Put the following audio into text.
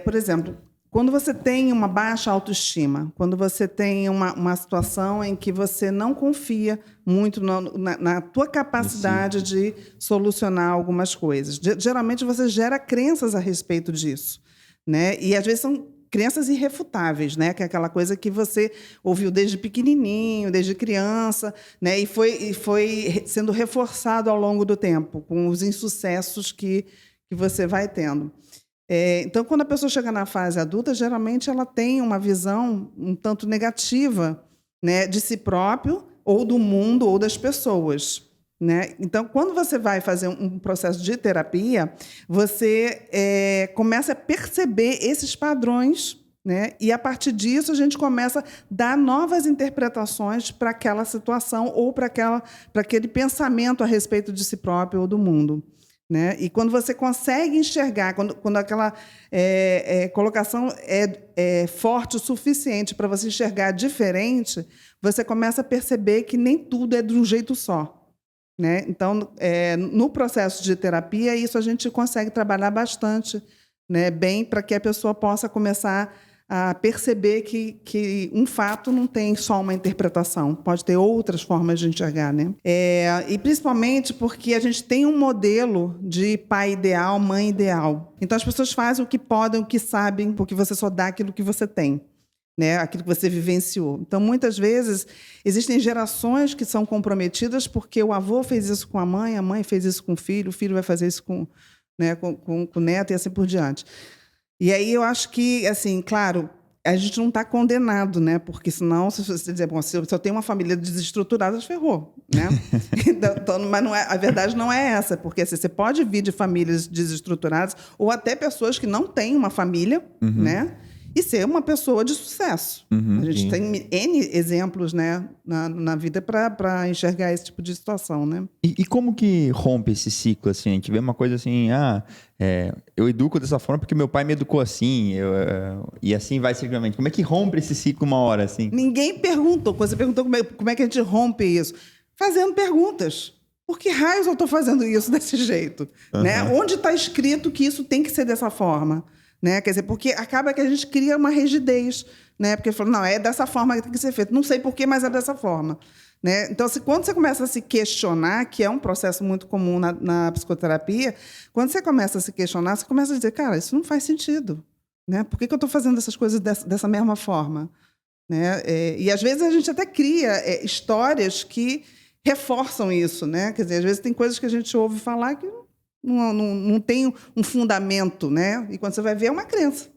Por exemplo, quando você tem uma baixa autoestima, quando você tem uma situação em que você não confia muito na tua capacidade de solucionar algumas coisas, geralmente você gera crenças a respeito disso, né? E às vezes são crenças irrefutáveis, né? Que é aquela coisa que você ouviu desde pequenininho, desde criança, né? E foi sendo reforçado ao longo do tempo com os insucessos que você vai tendo. Então, quando a pessoa chega na fase adulta, geralmente ela tem uma visão um tanto negativa, né, de si próprio, ou do mundo, ou das pessoas, né? Então, quando você vai fazer um processo de terapia, você começa a perceber esses padrões, né? E, a partir disso, a gente começa a dar novas interpretações para aquela situação ou para aquele pensamento a respeito de si próprio ou do mundo. Né? E quando você consegue enxergar, quando aquela colocação é forte o suficiente para você enxergar diferente, você começa a perceber que nem tudo é de um jeito só. Né? Então, no processo de terapia, isso a gente consegue trabalhar bastante, né, bem, para que a pessoa possa começar a perceber que um fato não tem só uma interpretação, pode ter outras formas de enxergar, né? E principalmente porque a gente tem um modelo de pai ideal, mãe ideal. Então as pessoas fazem o que podem, o que sabem, porque você só dá aquilo que você tem, né? Aquilo que você vivenciou. Então, muitas vezes, existem gerações que são comprometidas porque o avô fez isso com a mãe fez isso com o filho vai fazer isso com o neto e assim por diante. E aí eu acho que, assim, claro, a gente não está condenado, né? Porque senão, se você dizer, bom, se eu tenho uma família desestruturada, ferrou, né? Então, mas a verdade não é essa, porque assim, você pode vir de famílias desestruturadas ou até pessoas que não têm uma família, né? E ser uma pessoa de sucesso. A gente tem N exemplos, né, na vida para enxergar esse tipo de situação, né? E como que rompe esse ciclo, assim? A gente vê uma coisa assim, eu educo dessa forma porque meu pai me educou assim, e assim vai circularmente. Como é que rompe esse ciclo uma hora, assim? Ninguém perguntou. Você perguntou como é que a gente rompe isso. Fazendo perguntas. Por que raios eu estou fazendo isso desse jeito? Né? Onde está escrito que isso tem que ser dessa forma? Né? Quer dizer, porque acaba que a gente cria uma rigidez, né? Porque fala, não, é dessa forma que tem que ser feito. Não sei porquê, mas é dessa forma. Né? Então, quando você começa a se questionar, que é um processo muito comum na psicoterapia, quando você começa a se questionar, você começa a dizer, cara, isso não faz sentido. Né? Por que eu estou fazendo essas coisas dessa mesma forma? Né? E, às vezes, a gente até cria histórias que reforçam isso. Né? Quer dizer, às vezes, tem coisas que a gente ouve falar que não tem um fundamento, né? E quando você vai ver, é uma crença.